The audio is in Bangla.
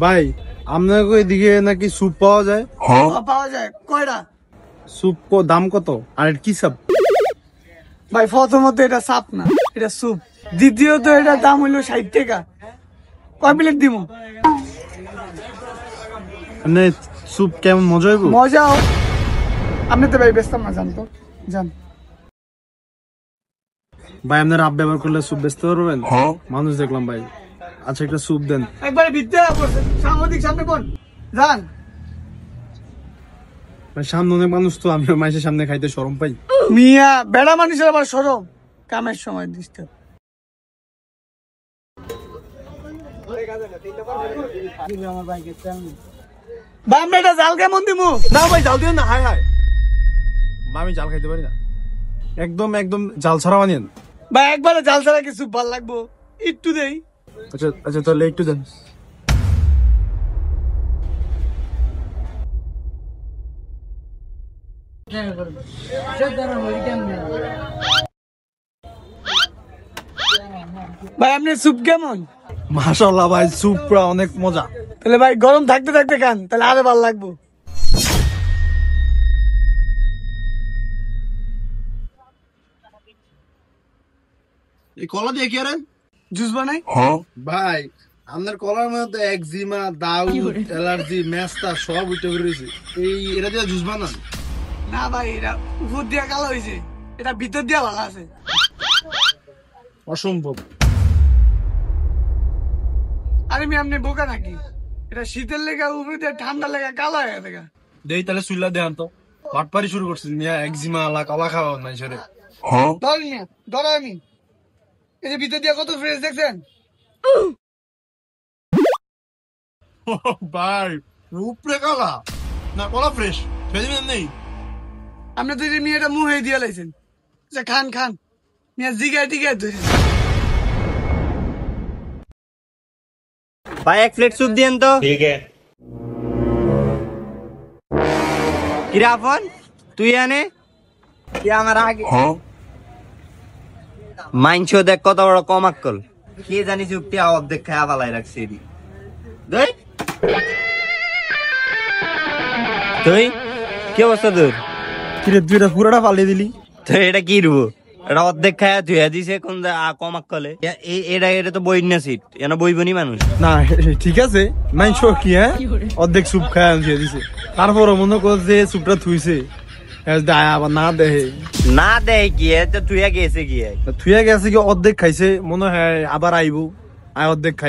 ভাই আপনাকে এদিকে নাকি স্যুপ পাওয়া যায়? পাওয়া যায় কয়টা? স্যুপ দাম কত? আর এটা কি সাপ? ভাই প্রথমত এটা সাপ না, এটা স্যুপ। দ্বিতীয়ত এটার দাম হইলো 60 টাকা। কয় প্লেট দিব? মানে স্যুপ কেমন মজা হইব? মজাও। আপনি তো ভাই বেচতাম না, জানতো জান। ভাই আপনার আপ ব্যবহার করলে স্যুপ বেচতে পারবেন? মানুষ দেখলাম ভাই। আচ্ছা একটা স্যুপ দেন। একবারে বিদ্যা করছেন, সাংবাদিক সামনে কোন জান। ভাই সামনে অনেক মানুষ তো, আমি মানুষের সামনে খাইতে শরম পাই। মিয়া বেড়া মানুষের আবার সরম, কামের সময় দিচ্ছে। বাম এটা জাল কেমন দিমু? না ভাই জাল দিন না, হাই হাই। আমি জাল খাইতে পারি না, একদম একদম জাল ছাড়া বানিয়েন। ভাই একবারে জাল ছাড়া কিছু ভাল লাগবো, একটু দেই। আচ্ছা আচ্ছা তাহলে একটু দেন। ভাই আপনি স্যুপ কেমন? মাশাআল্লাহ ভাই, স্যুপ পুরা অনেক মজা। তাহলে ভাই গরম থাকতে থাকতে খান, তাহলে আরো ভালো লাগবো। এই কলা দিয়ে কি আরে জুস বানাই। ভাই? আপনার কলার মধ্যে একজিমা, দাউদ, অ্যালার্জি, মেস্তা সব উঠে বেরিয়েছে। এটা দিয়ে জুস বানান? না ভাই এটা উপর দিয়া কালো হয়েছে, এটা ভিতর দিয়া ভালো আছে। অসম্ভব। আরে মি আপনি বোকা নাকি? এটা শীতের লেগা উপরে দিয়ে ঠান্ডা লেগা কালো হয়ে গেছে। দেই তাহলে সুইলা দেন তো। বাটপারি শুরু করছিস মিয়া, একজিমা আলা কলা খাওয়া নাই সেরে। ধর নিয়ে ধরো আমি এই যে ভিতর দিয়া কত ফ্রেশ দেখছেন? ভাই উপরে কলা না, কলা ফ্রেশ ফেলবেন নেই। আপনি তো যে মেয়েটা মুহে দিয়ে লাইছেন। আচ্ছা খান খান, মেয়ে জিগায় টিগায় ধরে। भाई एक प्लेट सूप दियन तो ठीक है। किराफन तू याने क्या हमारा आगे माइंचो देख কত বড় কম আক্কল, কে জানি চুপটি আওয়াজ দেখ খায়া বালাই রাখছে এদি। তুই কি অবস্থা তোর? কিরে তুই এটা পুরোটা পালিয়ে দিলি? তো এটা কি রুবো, এটা অর্ধেক খায়া ধুয়া দিছে কোন কম আক্কলে। এটা তো বই না সিট, এনা বইবনি মানুষ না ঠিক আছে, মাইনছ কি হ্যাঁ, অর্ধেক স্যুপ খায় আনছে দিছে, তারপরও মনে কর যে স্যুপটা থুইছে আবার না দেহে। না দেয় কি তো তুই গেছে কি থুয়ে গেছে কি অর্ধেক খাইছে, মনে হয় আবার আইবো, আয় অর্ধেক খাই।